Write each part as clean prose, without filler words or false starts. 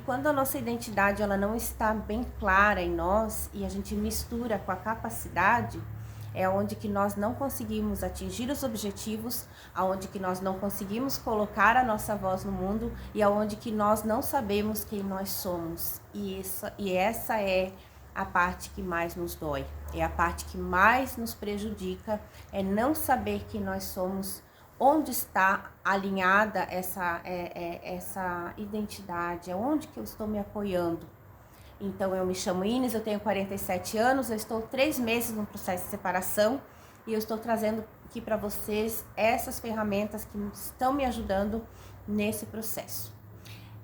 quando a nossa identidade ela não está bem clara em nós e a gente mistura com a capacidade, é onde que nós não conseguimos atingir os objetivos, aonde que nós não conseguimos colocar a nossa voz no mundo e aonde que nós não sabemos quem nós somos. E essa é a parte que mais nos dói, é a parte que mais nos prejudica, é não saber quem nós somos, onde está alinhada essa identidade, aonde que eu estou me apoiando. Então, eu me chamo Ines, eu tenho 47 anos, eu estou 3 meses no processo de separação e eu estou trazendo aqui para vocês essas ferramentas que estão me ajudando nesse processo.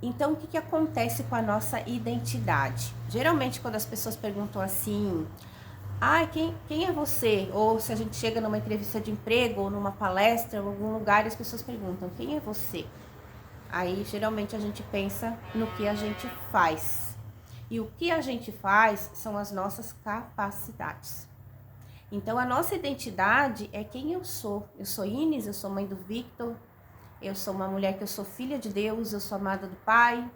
Então, o que acontece com a nossa identidade? Geralmente, quando as pessoas perguntam assim, quem é você? Ou se a gente chega numa entrevista de emprego ou numa palestra, em algum lugar, e as pessoas perguntam, quem é você? Aí, geralmente, a gente pensa no que a gente faz. E o que a gente faz são as nossas capacidades. Então, a nossa identidade é quem eu sou. Eu sou Ines, eu sou mãe do Victor, eu sou uma mulher que eu sou filha de Deus, eu sou amada do Pai,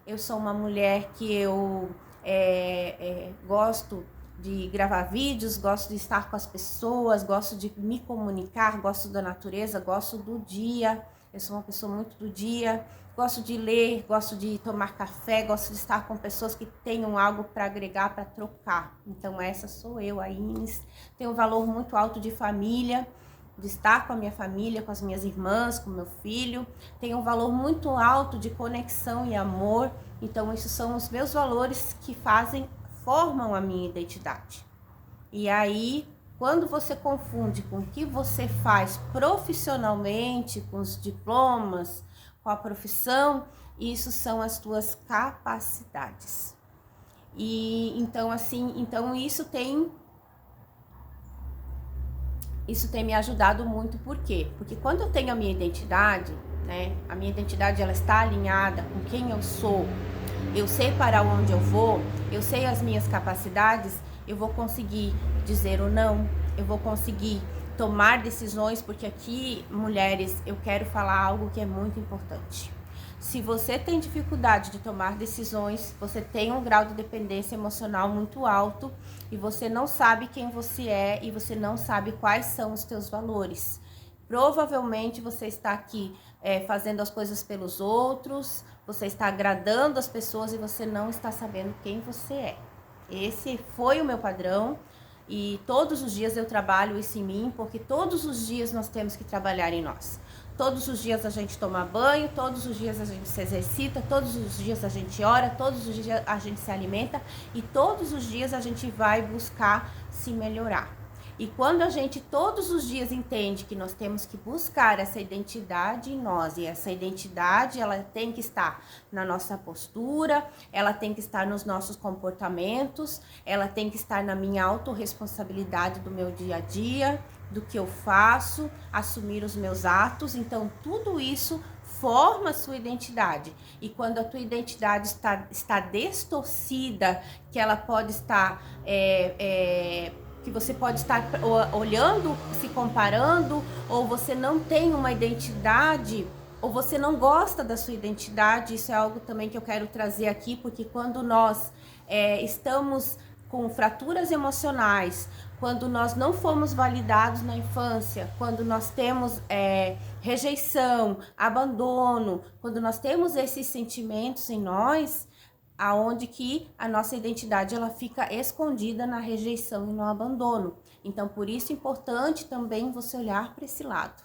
eu sou uma mulher que eu gosto de gravar vídeos, gosto de estar com as pessoas, gosto de me comunicar, gosto da natureza, gosto do dia. Eu sou uma pessoa muito do dia, gosto de ler, gosto de tomar café, gosto de estar com pessoas que tenham algo para agregar, para trocar. Então essa sou eu, a Ines. Tenho um valor muito alto de família, de estar com a minha família, com as minhas irmãs, com meu filho. Tenho um valor muito alto de conexão e amor. Então esses são os meus valores que formam a minha identidade. E aí, quando você confunde com o que você faz profissionalmente, com os diplomas, com a profissão, isso são as tuas capacidades. E então isso tem me ajudado muito. Por quê? Porque quando eu tenho a minha identidade, né? A minha identidade ela está alinhada com quem eu sou. Eu sei para onde eu vou, eu sei as minhas capacidades, eu vou conseguir dizer o não, eu vou conseguir tomar decisões, porque aqui, mulheres, eu quero falar algo que é muito importante. Se você tem dificuldade de tomar decisões, você tem um grau de dependência emocional muito alto e você não sabe quem você é e você não sabe quais são os teus valores. Provavelmente você está aqui fazendo as coisas pelos outros, você está agradando as pessoas e você não está sabendo quem você é. Esse foi o meu padrão e todos os dias eu trabalho isso em mim, porque todos os dias nós temos que trabalhar em nós. Todos os dias a gente toma banho, todos os dias a gente se exercita, todos os dias a gente ora, todos os dias a gente se alimenta e todos os dias a gente vai buscar se melhorar. E quando a gente todos os dias entende que nós temos que buscar essa identidade em nós, e essa identidade ela tem que estar na nossa postura, ela tem que estar nos nossos comportamentos, ela tem que estar na minha autorresponsabilidade do meu dia a dia, do que eu faço, assumir os meus atos. Então tudo isso forma a sua identidade. E quando a tua identidade está distorcida, que ela pode estar que você pode estar olhando, se comparando, ou você não tem uma identidade, ou você não gosta da sua identidade. Isso é algo também que eu quero trazer aqui, porque quando nós estamos com fraturas emocionais, quando nós não fomos validados na infância, quando nós temos rejeição, abandono, quando nós temos esses sentimentos em nós, aonde que a nossa identidade ela fica escondida na rejeição e no abandono. Então, por isso é importante também você olhar para esse lado.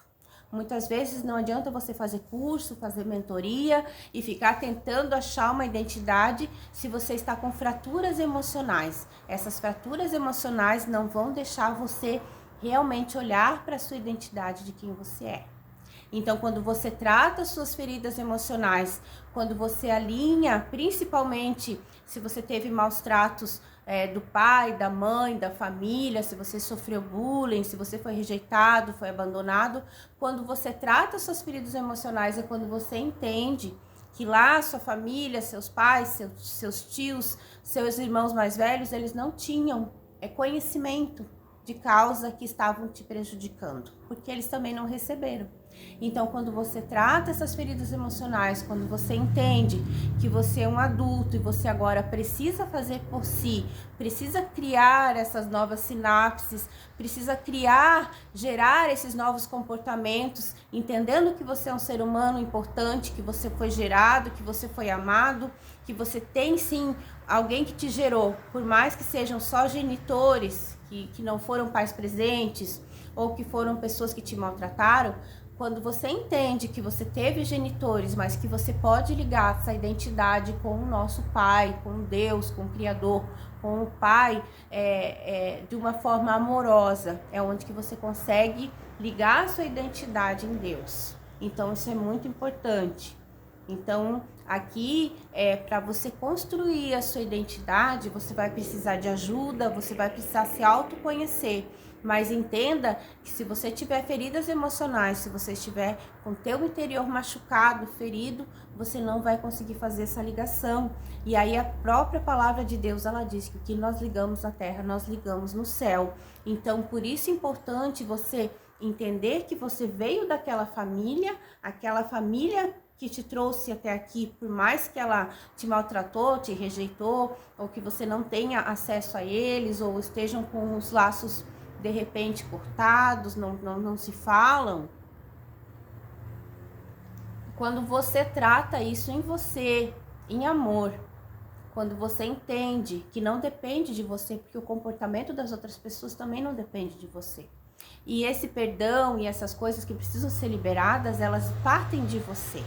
Muitas vezes não adianta você fazer curso, fazer mentoria e ficar tentando achar uma identidade se você está com fraturas emocionais. Essas fraturas emocionais não vão deixar você realmente olhar para a sua identidade de quem você é. Então, quando você trata suas feridas emocionais, quando você alinha, principalmente se você teve maus tratos do pai, da mãe, da família, se você sofreu bullying, se você foi rejeitado, foi abandonado, quando você trata suas feridas emocionais é quando você entende que lá sua família, seus pais, seus tios, seus irmãos mais velhos, eles não tinham conhecimento de causa que estavam te prejudicando, porque eles também não receberam. Então, quando você trata essas feridas emocionais, quando você entende que você é um adulto e você agora precisa fazer por si, precisa criar essas novas sinapses, precisa gerar esses novos comportamentos, entendendo que você é um ser humano importante, que você foi gerado, que você foi amado, que você tem sim alguém que te gerou, por mais que sejam só genitores, que não foram pais presentes, ou que foram pessoas que te maltrataram. Quando você entende que você teve genitores, mas que você pode ligar essa identidade com o nosso Pai, com Deus, com o Criador, com o Pai, de uma forma amorosa, é onde que você consegue ligar a sua identidade em Deus. Então, isso é muito importante. Então, aqui, para você construir a sua identidade, você vai precisar de ajuda, você vai precisar se autoconhecer. Mas entenda que se você tiver feridas emocionais, se você estiver com o teu interior machucado, ferido, você não vai conseguir fazer essa ligação. E aí a própria palavra de Deus, ela diz que o que nós ligamos na terra, nós ligamos no céu. Então, por isso é importante você entender que você veio daquela família, aquela família que te trouxe até aqui, por mais que ela te maltratou, te rejeitou, ou que você não tenha acesso a eles, ou estejam com os laços de repente cortados, não se falam. Quando você trata isso em você, em amor, quando você entende que não depende de você, porque o comportamento das outras pessoas também não depende de você. E esse perdão e essas coisas que precisam ser liberadas, elas partem de você.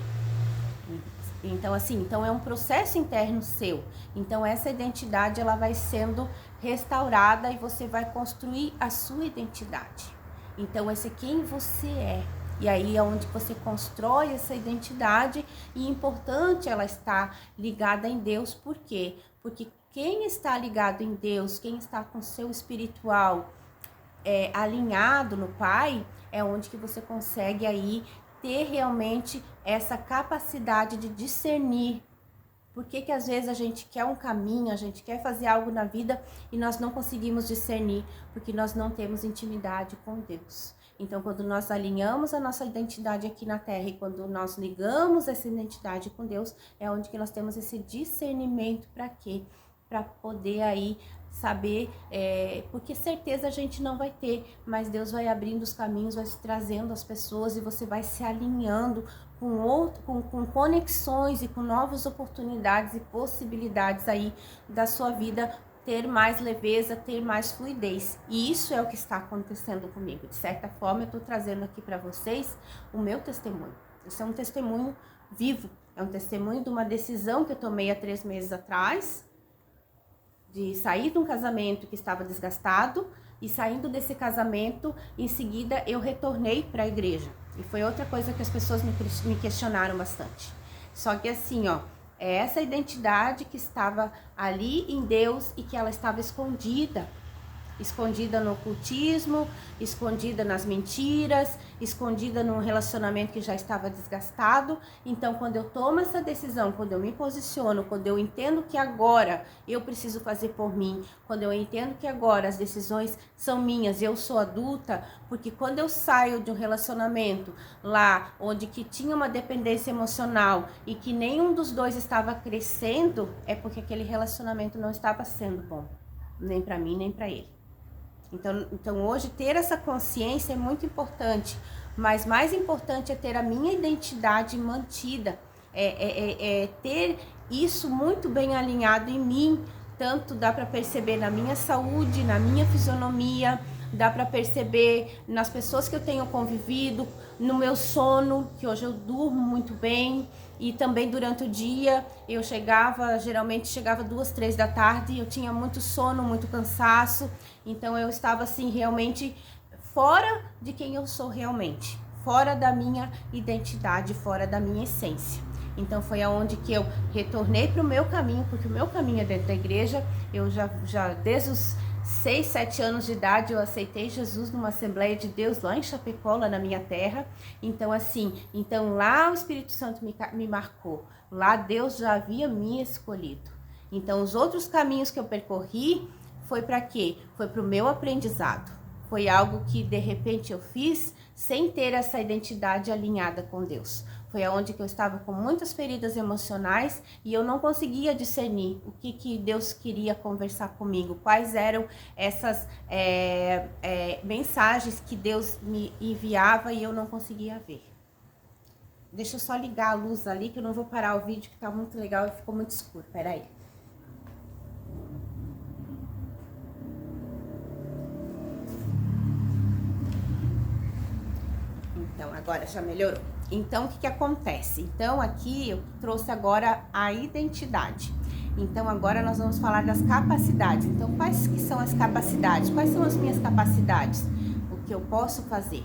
Então, assim, então é um processo interno seu. Então, essa identidade, ela vai sendo restaurada e você vai construir a sua identidade. Então, esse é quem você é. E aí é onde você constrói essa identidade, e é importante ela estar ligada em Deus. Por quê? Porque quem está ligado em Deus, quem está com seu espiritual alinhado no Pai, é onde que você consegue aí ter realmente essa capacidade de discernir. Por que às vezes a gente quer um caminho, a gente quer fazer algo na vida e nós não conseguimos discernir? Porque nós não temos intimidade com Deus. Então, quando nós alinhamos a nossa identidade aqui na Terra e quando nós ligamos essa identidade com Deus, é onde que nós temos esse discernimento. Para quê? Para poder aí saber, porque certeza a gente não vai ter, mas Deus vai abrindo os caminhos, vai trazendo as pessoas e você vai se alinhando com conexões e com novas oportunidades e possibilidades aí da sua vida ter mais leveza, ter mais fluidez. E isso é o que está acontecendo comigo. De certa forma, eu estou trazendo aqui para vocês o meu testemunho. Isso é um testemunho vivo, é um testemunho de uma decisão que eu tomei há 3 meses atrás, de sair de um casamento que estava desgastado, e saindo desse casamento, em seguida eu retornei para a igreja. E foi outra coisa que as pessoas me questionaram bastante. Só que assim, é essa identidade que estava ali em Deus e que ela estava escondida no ocultismo, escondida nas mentiras, escondida num relacionamento que já estava desgastado. Então, quando eu tomo essa decisão, quando eu me posiciono, quando eu entendo que agora eu preciso fazer por mim, quando eu entendo que agora as decisões são minhas, eu sou adulta, porque quando eu saio de um relacionamento lá, onde que tinha uma dependência emocional e que nenhum dos dois estava crescendo, é porque aquele relacionamento não estava sendo bom, nem para mim, nem para ele. Então hoje ter essa consciência é muito importante, mas mais importante é ter a minha identidade mantida, ter isso muito bem alinhado em mim. Tanto dá para perceber na minha saúde, na minha fisionomia, dá para perceber nas pessoas que eu tenho convivido, no meu sono, que hoje eu durmo muito bem, e também durante o dia eu geralmente chegava 2, 3 da tarde, eu tinha muito sono, muito cansaço, então eu estava assim realmente fora de quem eu sou realmente, fora da minha identidade, fora da minha essência. Então foi aonde que eu retornei para o meu caminho, porque o meu caminho é dentro da igreja. Eu já desde os 6, 7 anos de idade eu aceitei Jesus numa Assembleia de Deus lá em Chapecó, lá na minha terra. Então lá o Espírito Santo me marcou, lá Deus já havia me escolhido. Então os outros caminhos que eu percorri foi para quê? Foi para o meu aprendizado, Foi algo que de repente eu fiz sem ter essa identidade alinhada com Deus. Foi aonde que eu estava com muitas feridas emocionais e eu não conseguia discernir o que Deus queria conversar comigo, quais eram essas mensagens que Deus me enviava e eu não conseguia ver. Deixa eu só ligar a luz ali que eu não vou parar o vídeo que tá muito legal e ficou muito escuro, peraí. Então, agora já melhorou. Então, o que acontece? Então, aqui eu trouxe agora a identidade. Então, agora nós vamos falar das capacidades. Então, quais que são as capacidades? Quais são as minhas capacidades? O que eu posso fazer?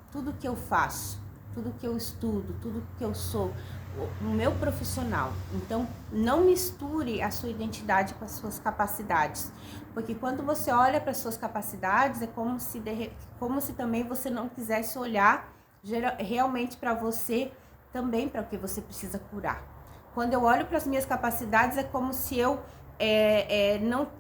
Tudo que eu faço, tudo que eu estudo, tudo que eu sou, o meu profissional. Então, não misture a sua identidade com as suas capacidades. Porque quando você olha para as suas capacidades, é como se também você não quisesse olhar realmente para você também, para o que você precisa curar. Quando eu olho para as minhas capacidades, é como se eu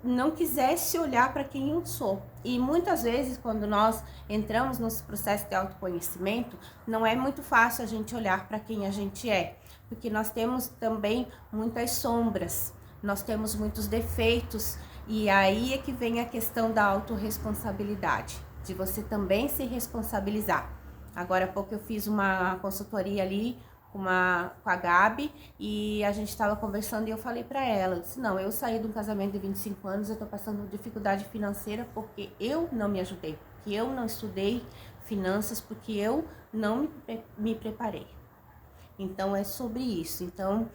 não quisesse olhar para quem eu sou. E muitas vezes, quando nós entramos nos processos de autoconhecimento, não é muito fácil a gente olhar para quem a gente é, porque nós temos também muitas sombras, nós temos muitos defeitos, e aí é que vem a questão da autorresponsabilidade, de você também se responsabilizar. Agora há pouco eu fiz uma consultoria ali com a Gabi e a gente estava conversando e eu falei para ela, eu disse, não, eu saí de um casamento de 25 anos, eu tô passando dificuldade financeira porque eu não me ajudei, porque eu não estudei finanças, porque eu não me preparei. Então é sobre isso. Então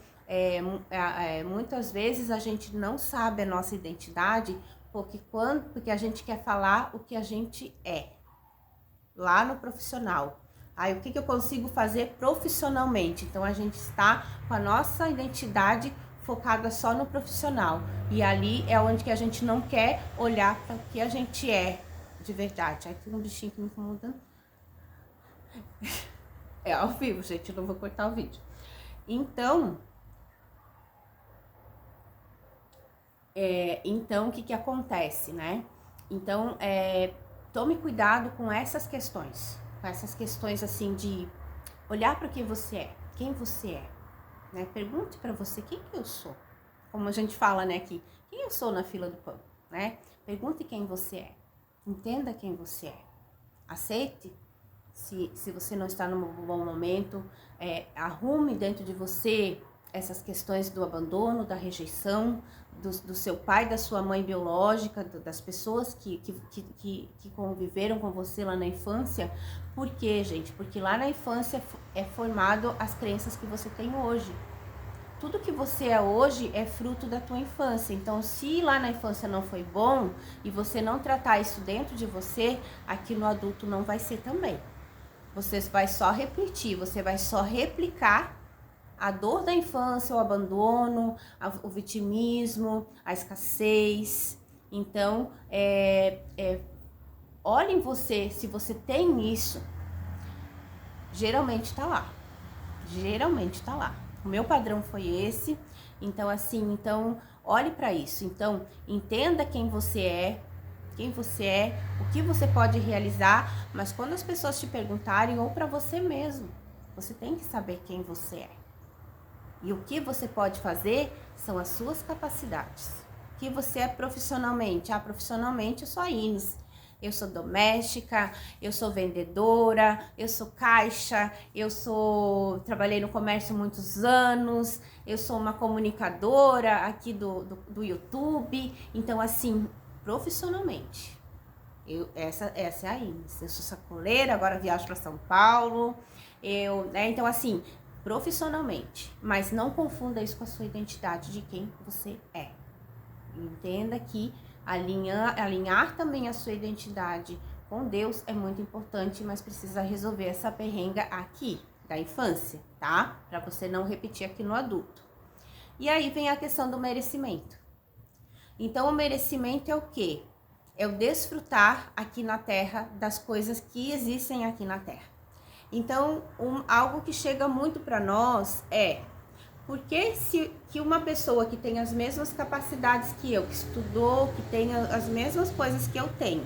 muitas vezes a gente não sabe a nossa identidade porque a gente quer falar o que a gente é lá no profissional. Aí o que eu consigo fazer profissionalmente? Então a gente está com a nossa identidade focada só no profissional. E ali é onde que a gente não quer olhar para o que a gente é de verdade. Aí tem um bichinho que me incomoda. É ao vivo, gente, eu não vou cortar o vídeo. Então, o que acontece, né? Então, tome cuidado com essas questões assim de olhar para quem você é, né? Pergunte para você quem que eu sou, como a gente fala, né, aqui, quem eu sou na fila do pão, né? Pergunte quem você é, entenda quem você é, aceite se você não está num bom momento, arrume dentro de você essas questões do abandono, da rejeição, do seu pai, da sua mãe biológica, das pessoas que conviveram com você lá na infância. Por quê, gente? Porque lá na infância é formado as crenças que você tem hoje. Tudo que você é hoje é fruto da tua infância. Então, se lá na infância não foi bom e você não tratar isso dentro de você, aqui no adulto não vai ser também. Você vai só repetir, você vai só replicar a dor da infância, o abandono, o vitimismo, a escassez. Então, olhe em você, se você tem isso, geralmente tá lá. Geralmente tá lá. O meu padrão foi esse. Então, assim, olhe para isso. Então, entenda quem você é, o que você pode realizar, mas quando as pessoas te perguntarem, ou para você mesmo, você tem que saber quem você é. E o que você pode fazer são as suas capacidades. O que você é profissionalmente? Profissionalmente eu sou a Ines. Eu sou doméstica, eu sou vendedora, eu sou caixa, trabalhei no comércio muitos anos, eu sou uma comunicadora aqui do YouTube. Então, assim, profissionalmente, essa é a Ines. Eu sou sacoleira, agora viajo para São Paulo. Então, assim, profissionalmente, mas não confunda isso com a sua identidade de quem você é. Entenda que alinhar também a sua identidade com Deus é muito importante, mas precisa resolver essa perrenga aqui, da infância, tá? Para você não repetir aqui no adulto. E aí vem a questão do merecimento. Então, o merecimento é o quê? É o desfrutar aqui na Terra das coisas que existem aqui na Terra. Então, algo que chega muito para nós é, por que que uma pessoa que tem as mesmas capacidades que eu, que estudou, que tem as mesmas coisas que eu tenho,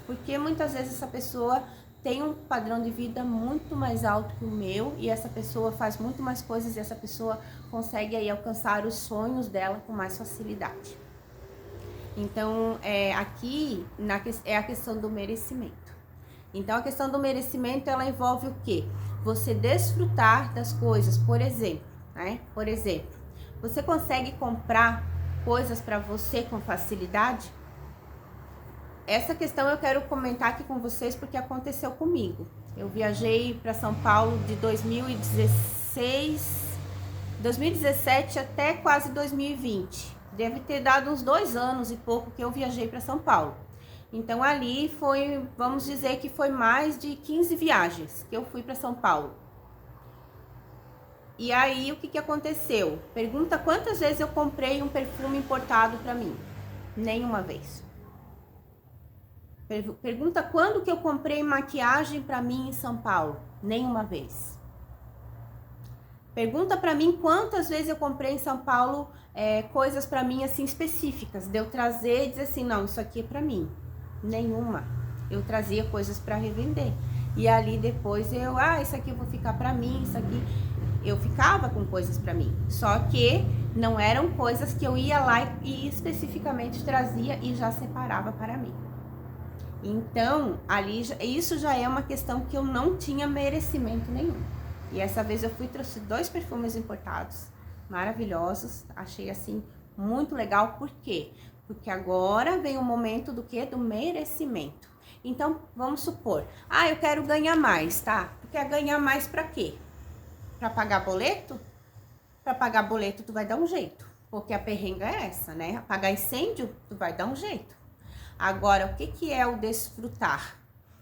Porque muitas vezes essa pessoa tem um padrão de vida muito mais alto que o meu e essa pessoa faz muito mais coisas e essa pessoa consegue aí alcançar os sonhos dela com mais facilidade. Então, aqui é a questão do merecimento. Então, a questão do merecimento, ela envolve o quê? Você desfrutar das coisas, por exemplo, né? Por exemplo, você consegue comprar coisas para você com facilidade? Essa questão eu quero comentar aqui com vocês porque aconteceu comigo. Eu viajei para São Paulo de 2017 até quase 2020. Deve ter dado uns 2 anos e pouco que eu viajei para São Paulo. Então ali foi, vamos dizer que foi mais de 15 viagens que eu fui para São Paulo. E aí o que aconteceu? Pergunta quantas vezes eu comprei um perfume importado para mim? Nenhuma vez. Pergunta quando que eu comprei maquiagem para mim em São Paulo? Nenhuma vez. Pergunta para mim quantas vezes eu comprei em São Paulo coisas para mim assim específicas, de eu trazer e dizer assim, não, isso aqui é para mim. Nenhuma. Eu trazia coisas para revender. E ali depois isso aqui eu vou ficar para mim, isso aqui. Eu ficava com coisas para mim. Só que não eram coisas que eu ia lá e especificamente trazia e já separava para mim. Então, ali, isso já é uma questão que eu não tinha merecimento nenhum. E essa vez eu trouxe 2 perfumes importados, maravilhosos, achei assim, muito legal. Por quê? Porque agora vem o momento do quê? Do merecimento. Então, vamos supor, eu quero ganhar mais, tá? Tu quer ganhar mais pra quê? Pra pagar boleto? Pra pagar boleto tu vai dar um jeito, porque a perrenga é essa, né? Apagar incêndio, tu vai dar um jeito. Agora, o que é o desfrutar?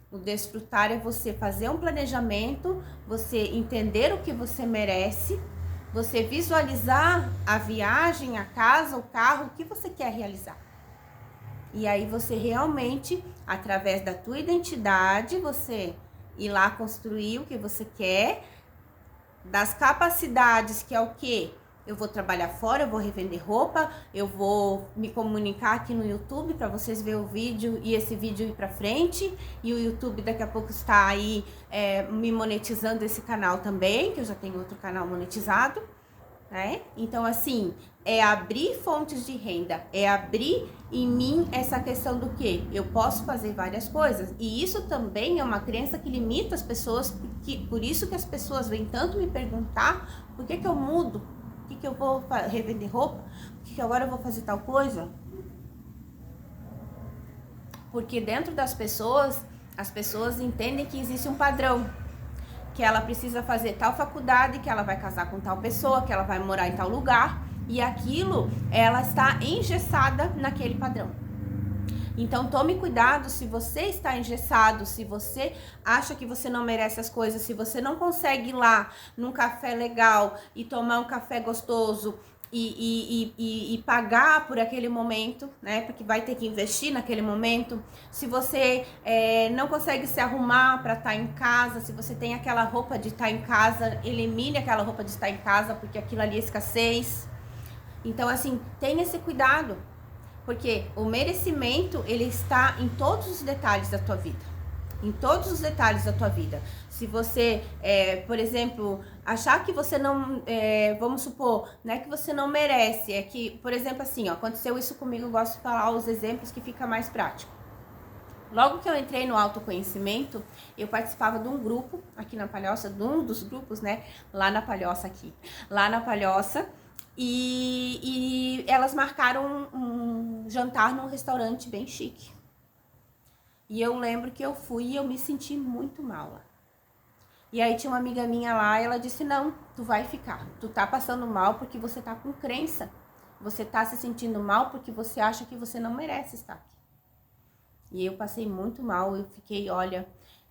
O desfrutar é você fazer um planejamento, você entender o que você merece, você visualizar a viagem, a casa, o carro, o que você quer realizar. E aí você realmente, através da tua identidade, você ir lá construir o que você quer, das capacidades, que é o quê? Eu vou trabalhar fora, eu vou revender roupa, eu vou me comunicar aqui no YouTube para vocês verem o vídeo e esse vídeo ir para frente. E o YouTube daqui a pouco está aí me monetizando esse canal também, que eu já tenho outro canal monetizado, né? Então, assim, é abrir fontes de renda, é abrir em mim essa questão do que eu posso fazer várias coisas. E isso também é uma crença que limita as pessoas, por isso que as pessoas vêm tanto me perguntar por que eu mudo. Por que eu vou revender roupa? Por que agora eu vou fazer tal coisa? Porque dentro das pessoas, as pessoas entendem que existe um padrão. Que ela precisa fazer tal faculdade, que ela vai casar com tal pessoa, que ela vai morar em tal lugar. E aquilo, ela está engessada naquele padrão. Então tome cuidado se você está engessado, se você acha que você não merece as coisas, se você não consegue ir lá num café legal e tomar um café gostoso e pagar por aquele momento, né? Porque vai ter que investir naquele momento. Se você não consegue se arrumar para estar em casa, se você tem aquela roupa de estar em casa, elimine aquela roupa de estar em casa, porque aquilo ali é escassez. Então, assim, tenha esse cuidado. Porque o merecimento, ele está em todos os detalhes da tua vida. Em todos os detalhes da tua vida. Se você, por exemplo, achar que você não, vamos supor, né, que você não merece. É que, por exemplo, assim, aconteceu isso comigo, eu gosto de falar os exemplos que fica mais prático. Logo que eu entrei no autoconhecimento, eu participava de um grupo aqui na Palhoça, de um dos grupos, né, lá na Palhoça aqui. Lá na Palhoça. E elas marcaram um jantar num restaurante bem chique. E eu lembro que eu fui e eu me senti muito mal lá. E aí tinha uma amiga minha lá e ela disse, não, tu vai ficar. Tu tá passando mal porque você tá com crença. Você tá se sentindo mal porque você acha que você não merece estar aqui. E eu passei muito mal,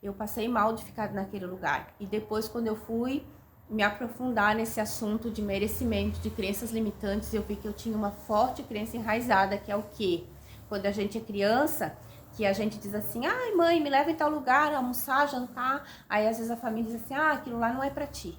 eu passei mal de ficar naquele lugar. E depois quando eu fui me aprofundar nesse assunto de merecimento, de crenças limitantes, eu vi que eu tinha uma forte crença enraizada, que é o quê? Quando a gente é criança, que a gente diz assim, ai mãe, me leva em tal lugar, almoçar, jantar, aí às vezes a família diz assim, aquilo lá não é pra ti.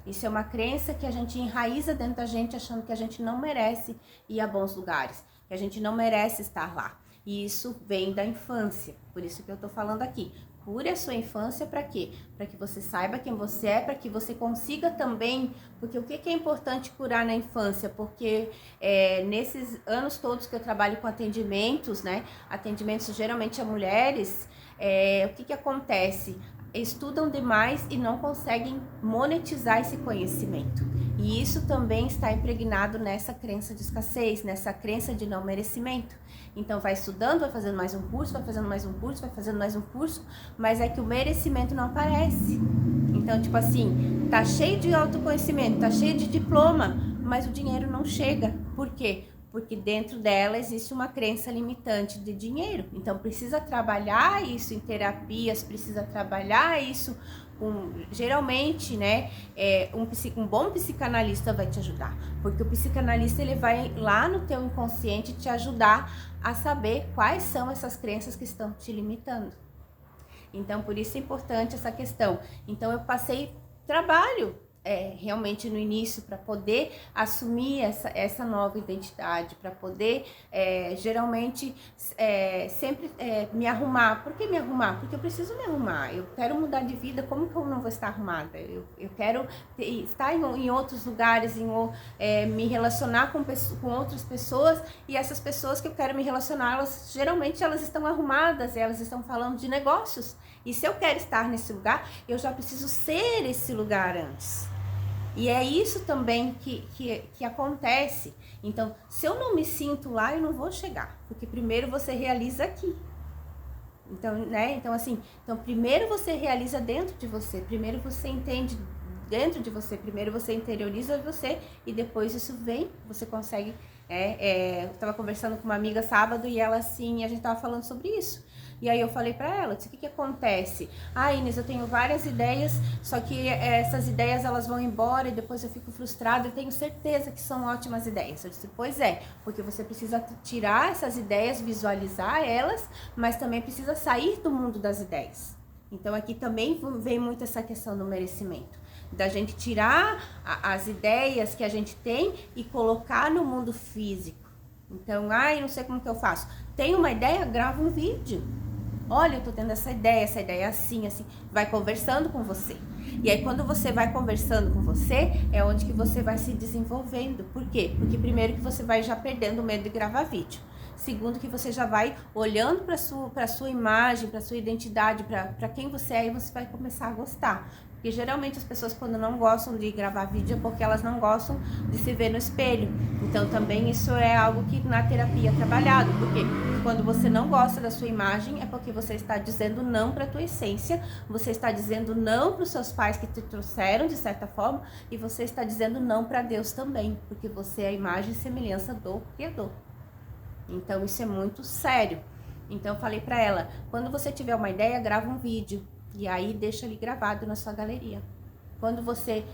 Isso é uma crença que a gente enraiza dentro da gente, achando que a gente não merece ir a bons lugares, que a gente não merece estar lá. E isso vem da infância, por isso que eu tô falando aqui. Cure a sua infância para quê? Para que você saiba quem você é, para que você consiga também, porque o que é importante curar na infância? Porque nesses anos todos que eu trabalho com atendimentos, né? Atendimentos geralmente a mulheres, o que acontece? Estudam demais e não conseguem monetizar esse conhecimento. E isso também está impregnado nessa crença de escassez, nessa crença de não merecimento. Então vai estudando, vai fazendo mais um curso, vai fazendo mais um curso, vai fazendo mais um curso, mas é que o merecimento não aparece. Então, tipo assim, tá cheio de autoconhecimento, tá cheio de diploma, mas o dinheiro não chega. Por quê? Porque dentro dela existe uma crença limitante de dinheiro. Então precisa trabalhar isso em terapias, precisa trabalhar isso geralmente, né, um bom psicanalista vai te ajudar, porque o psicanalista ele vai lá no teu inconsciente te ajudar a saber quais são essas crenças que estão te limitando. Então por isso é importante essa questão. Então eu passei trabalho realmente no início para poder assumir essa nova identidade, para poder geralmente sempre me arrumar. Por que me arrumar? Porque eu preciso me arrumar, eu quero mudar de vida, como que eu não vou estar arrumada? Eu quero estar em outros lugares, me relacionar com outras pessoas, e essas pessoas que eu quero me relacionar, geralmente elas estão arrumadas, elas estão falando de negócios, e se eu quero estar nesse lugar, eu já preciso ser esse lugar antes. E é isso também que acontece. Então, se eu não me sinto lá, eu não vou chegar. Porque primeiro você realiza aqui. Então, né? Então, primeiro você realiza dentro de você. Primeiro você entende dentro de você. Primeiro você interioriza você. E depois isso vem, você consegue... eu estava conversando com uma amiga sábado e ela assim, a gente estava falando sobre isso. E aí eu falei pra ela, disse, o que acontece? Inês, eu tenho várias ideias, só que essas ideias elas vão embora e depois eu fico frustrada. Eu tenho certeza que são ótimas ideias. Eu disse, pois é, porque você precisa tirar essas ideias, visualizar elas, mas também precisa sair do mundo das ideias. Então aqui também vem muito essa questão do merecimento, da gente tirar as ideias que a gente tem e colocar no mundo físico. Então, não sei como que eu faço. Tem uma ideia? Grava um vídeo. Olha, eu tô tendo essa ideia é assim, assim. Vai conversando com você. E aí, quando você vai conversando com você, é onde que você vai se desenvolvendo. Por quê? Porque primeiro que você vai já perdendo o medo de gravar vídeo. Segundo que você já vai olhando para sua imagem, para sua identidade, para quem você é, e você vai começar a gostar. Porque geralmente as pessoas quando não gostam de gravar vídeo é porque elas não gostam de se ver no espelho. Então também isso é algo que na terapia é trabalhado. Porque quando você não gosta da sua imagem é porque você está dizendo não para a tua essência, você está dizendo não para os seus pais que te trouxeram de certa forma, e você está dizendo não para Deus também, porque você é a imagem e semelhança do Criador. Então isso é muito sério. Então eu falei para ela, quando você tiver uma ideia, grava um vídeo. E aí deixa ali gravado na sua galeria. Quando você,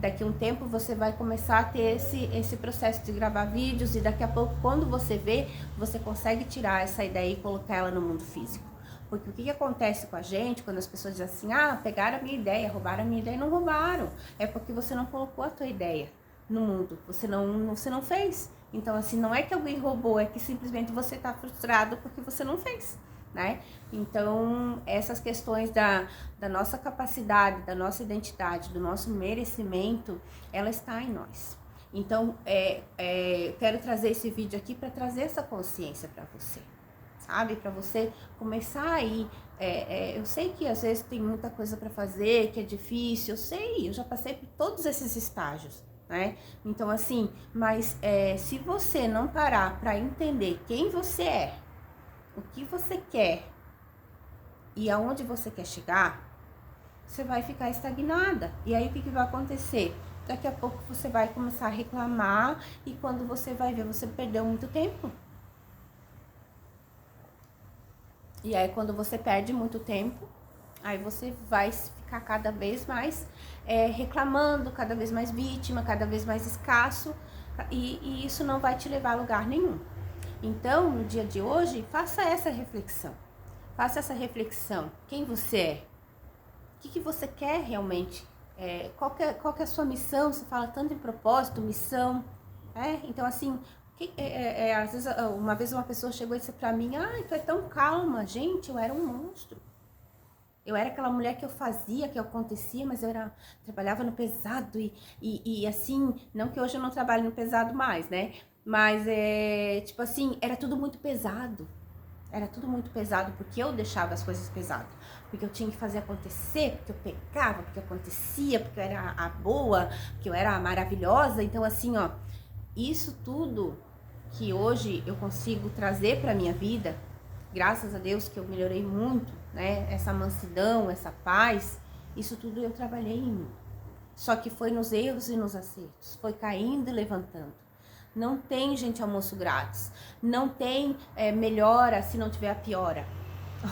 daqui a um tempo você vai começar a ter esse processo de gravar vídeos, e daqui a pouco, quando você vê, você consegue tirar essa ideia e colocar ela no mundo físico. Porque o que acontece com a gente quando as pessoas dizem assim, pegaram a minha ideia, roubaram a minha ideia? Não roubaram, é porque você não colocou a tua ideia no mundo, você não fez. Então assim, não é que alguém roubou, é que simplesmente você está frustrado porque você não fez. Né? Então, essas questões da nossa capacidade, da nossa identidade, do nosso merecimento, ela está em nós. Então, quero trazer esse vídeo aqui para trazer essa consciência para você, sabe? Para você começar aí. Eu sei que às vezes tem muita coisa para fazer, que é difícil, eu sei, eu já passei por todos esses estágios, né? Então, assim, mas se você não parar para entender quem você é, o que você quer e aonde você quer chegar, você vai ficar estagnada. E aí o que vai acontecer? Daqui a pouco você vai começar a reclamar, e quando você vai ver, você perdeu muito tempo. E aí quando você perde muito tempo, aí você vai ficar cada vez mais reclamando, cada vez mais vítima, cada vez mais escasso, e isso não vai te levar a lugar nenhum. Então, no dia de hoje, faça essa reflexão. Faça essa reflexão. Quem você é? O que você quer realmente? Qual que é a sua missão? Você fala tanto em propósito, missão. Então, assim, Às vezes, uma vez uma pessoa chegou e disse pra mim, ai, tu é tão calma. Gente, eu era um monstro. Eu era aquela mulher que eu fazia, que acontecia, mas trabalhava no pesado e assim, não que hoje eu não trabalhe no pesado mais, né? Mas tipo assim, era tudo muito pesado. Era tudo muito pesado porque eu deixava as coisas pesadas. Porque eu tinha que fazer acontecer, porque eu pecava, porque acontecia, porque eu era a boa, porque eu era a maravilhosa. Então assim, ó, isso tudo que hoje eu consigo trazer para minha vida, graças a Deus que eu melhorei muito, né? Essa mansidão, essa paz, isso tudo eu trabalhei em mim. Só que foi nos erros e nos acertos, foi caindo e levantando. Não tem, gente, almoço grátis. Não tem melhora se não tiver a piora.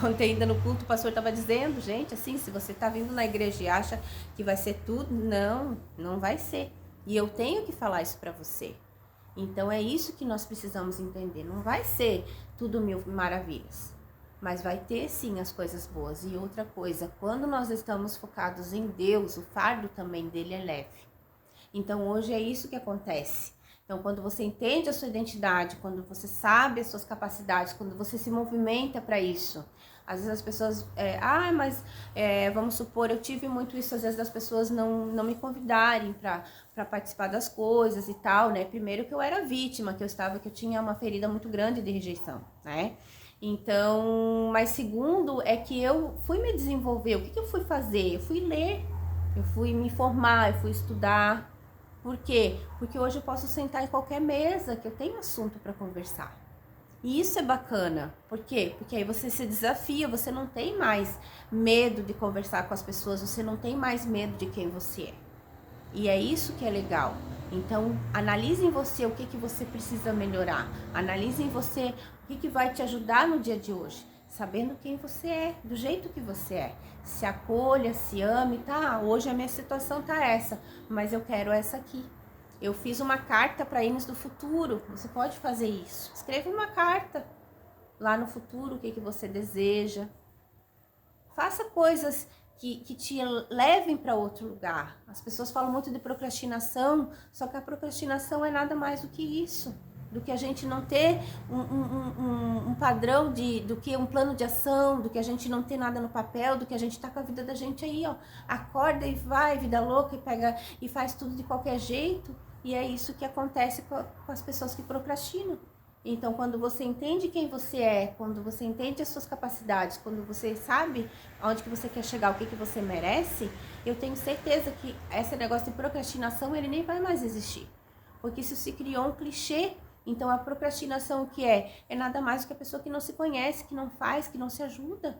Ontem ainda no culto o pastor estava dizendo, gente, assim, se você está vindo na igreja e acha que vai ser tudo, não vai ser. E eu tenho que falar isso para você. Então é isso que nós precisamos entender. Não vai ser tudo mil maravilhas, mas vai ter sim as coisas boas. E outra coisa, quando nós estamos focados em Deus, o fardo também dele é leve. Então hoje é isso que acontece. Então quando você entende a sua identidade, quando você sabe as suas capacidades, quando você se movimenta para isso. Às vezes as pessoas, vamos supor, eu tive muito isso, às vezes das pessoas não me convidarem para participar das coisas e tal, né? Primeiro que eu era vítima, que eu tinha uma ferida muito grande de rejeição, né? Então, mas segundo é que eu fui me desenvolver. O que eu fui fazer? Eu fui ler, eu fui me informar, eu fui estudar. Por quê? Porque hoje eu posso sentar em qualquer mesa que eu tenho assunto para conversar. E isso é bacana. Por quê? Porque aí você se desafia, você não tem mais medo de conversar com as pessoas, você não tem mais medo de quem você é. E é isso que é legal. Então, analise em você o que você precisa melhorar. Analise em você o que vai te ajudar no dia de hoje. Sabendo quem você é, do jeito que você é. Se acolha, se ame, tá? Hoje a minha situação tá essa, mas eu quero essa aqui. Eu fiz uma carta para Inês do futuro. Você pode fazer isso. Escreve uma carta lá no futuro, o que você deseja. Faça coisas que te levem para outro lugar. As pessoas falam muito de procrastinação, só que a procrastinação é nada mais do que isso. Do que a gente não ter um padrão do que um plano de ação, do que a gente não ter nada no papel, do que a gente tá com a vida da gente aí, ó. Acorda e vai, vida louca, e pega e faz tudo de qualquer jeito. E é isso que acontece com as pessoas que procrastinam. Então, quando você entende quem você é, quando você entende as suas capacidades, quando você sabe aonde que você quer chegar, o que você merece, eu tenho certeza que esse negócio de procrastinação, ele nem vai mais existir. Porque isso se criou um clichê. Então, a procrastinação o que é? É nada mais do que a pessoa que não se conhece, que não faz, que não se ajuda.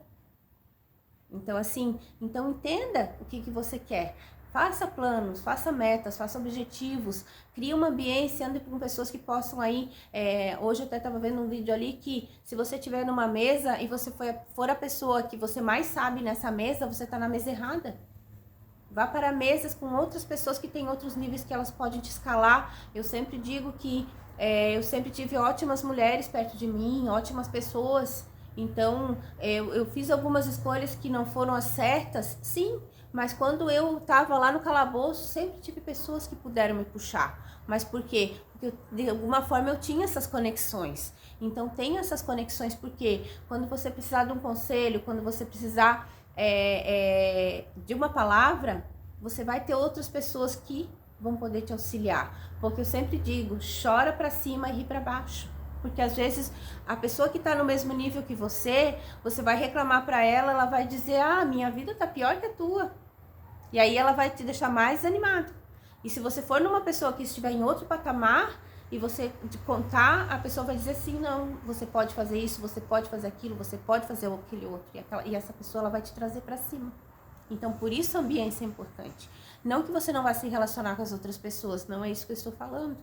Então, assim, entenda o que você quer. Faça planos, faça metas, faça objetivos, crie uma ambiência, ande com pessoas que possam aí, hoje eu até estava vendo um vídeo ali que se você estiver numa mesa e você for a pessoa que você mais sabe nessa mesa, você está na mesa errada. Vá para mesas com outras pessoas que têm outros níveis que elas podem te escalar. Eu sempre digo que eu sempre tive ótimas mulheres perto de mim, ótimas pessoas. Então, eu fiz algumas escolhas que não foram as certas, sim, mas quando eu estava lá no calabouço, sempre tive pessoas que puderam me puxar. Mas por quê? Porque de alguma forma eu tinha essas conexões. Então, tenha essas conexões, porque quando você precisar de um conselho, quando você precisar de uma palavra, você vai ter outras pessoas que vão poder te auxiliar. Porque eu sempre digo, chora para cima e ri para baixo. Porque às vezes a pessoa que está no mesmo nível que você vai reclamar para ela, ela vai dizer, minha vida tá pior que a tua. E aí ela vai te deixar mais animado. E se você for numa pessoa que estiver em outro patamar e você contar, a pessoa vai dizer sim, não, você pode fazer isso, você pode fazer aquilo, você pode fazer aquele outro. E essa pessoa ela vai te trazer para cima. Então, por isso a ambiência é importante. Não que você não vai se relacionar com as outras pessoas, não é isso que eu estou falando.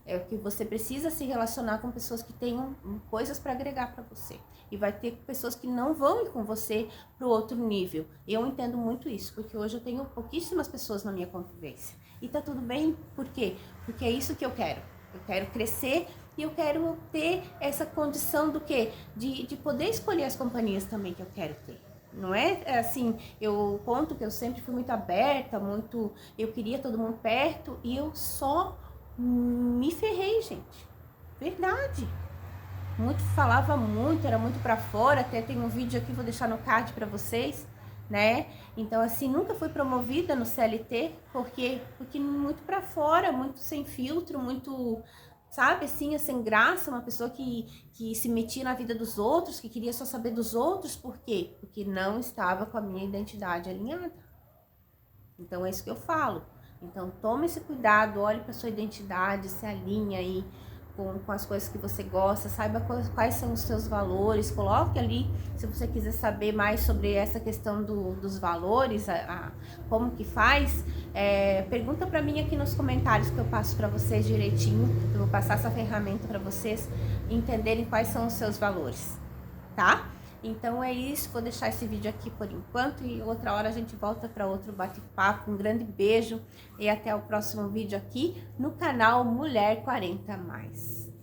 É que você precisa se relacionar com pessoas que tenham coisas para agregar para você. E vai ter pessoas que não vão ir com você para o outro nível. Eu entendo muito isso, porque hoje eu tenho pouquíssimas pessoas na minha convivência. E tá tudo bem, por quê? Porque é isso que eu quero. Eu quero crescer e eu quero ter essa condição do quê? De poder escolher as companhias também que eu quero ter. Não é assim, eu conto que eu sempre fui muito aberta, eu queria todo mundo perto e eu só me ferrei, gente. Verdade. Muito falava muito, era muito para fora, até tem um vídeo aqui, vou deixar no card para vocês, né? Então assim, nunca fui promovida no CLT, porque muito para fora, muito sem filtro, muito, sabe, assim, sem graça, uma pessoa que se metia na vida dos outros, que queria só saber dos outros, por quê? Porque não estava com a minha identidade alinhada. Então é isso que eu falo. Então tome esse cuidado, olhe para sua identidade, se alinhe aí com as coisas que você gosta, saiba quais são os seus valores, coloque ali, se você quiser saber mais sobre essa questão dos valores, como que faz, pergunta para mim aqui nos comentários que eu passo para vocês direitinho, eu vou passar essa ferramenta para vocês entenderem quais são os seus valores, tá? Então é isso, vou deixar esse vídeo aqui por enquanto e outra hora a gente volta para outro bate-papo. Um grande beijo e até o próximo vídeo aqui no canal Mulher 40 Mais.